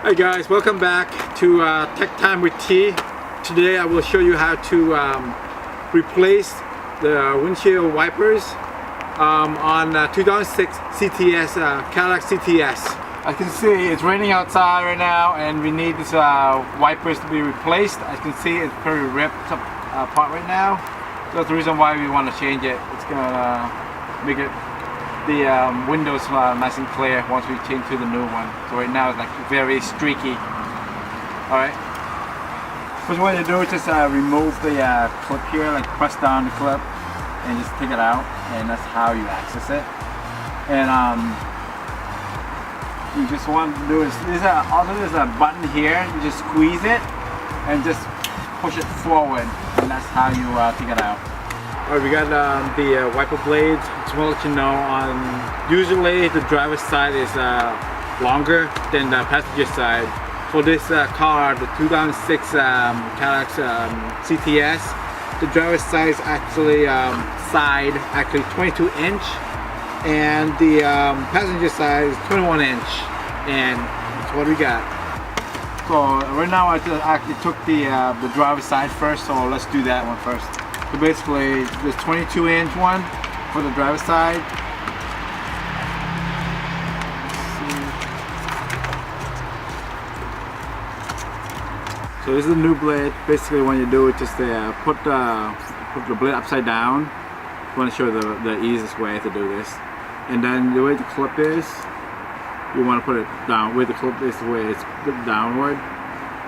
Hi guys, welcome back to Tech Time with T. Today I will show you how to replace the windshield wipers on 2006 CTS, Cadillac CTS. As you can see, it's raining outside right now and we need these wipers to be replaced. As you can see, it's pretty ripped apart right now. So that's the reason why we want to change it. It's gonna make it the windows nice and clear once we change to the new one. So right now it's like very streaky. Alright. First what you do is just remove the clip here, like press down the clip and just take it out, and that's how you access it. And you just want to do is there's a button here. You just squeeze it and just push it forward, and that's how you take it out. Alright, we got the wiper blades. Just want to let you know, usually the driver's side is longer than the passenger side. For this car, the 2006 Cadillac CTS, the driver's side is actually 22 inch, and the passenger side is 21 inch, and that's what we got. So right now I actually took the driver's side first, so let's do that one first. So basically, this 22 inch one for the driver's side. So this is a new blade. Basically, when you do it, just put the blade upside down. I want to show you the easiest way to do this. And then the way the clip is, you want to put it down. Where the clip is, the way it's put downward,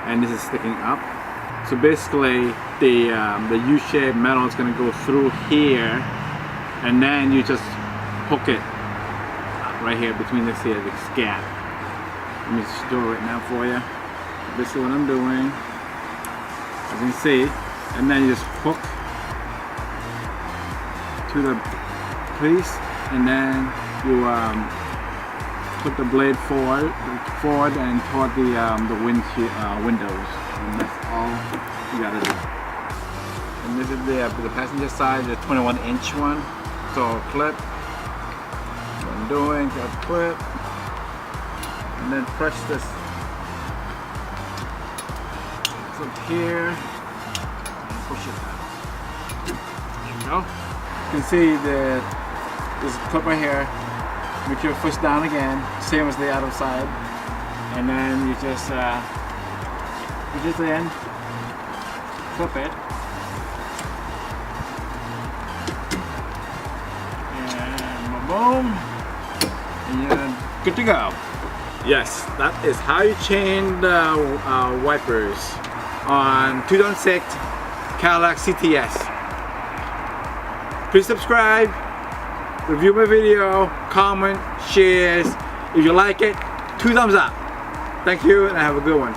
and this is sticking up. So basically, the U-shaped metal is going to go through here, and then you just hook it right here between this gap. Let me just do it right now for you. This is what I'm doing, as you can see, and then you just hook to the piece, and then you put the blade forward and toward the windows. And that's all you gotta do. And this is the passenger side, the 21 inch one. So clip, what I'm doing, got clip, and then press this clip here, and push it out. There you go. You can see this clip right here. Make your push down again, same as the other side, and then you just in, clip it, and boom, and you're good to go. Yes, that is how you change the wipers on 2006 Cadillac CTS. Please subscribe, review my video, comment, shares. If you like it, 2 thumbs up. Thank you, and have a good one.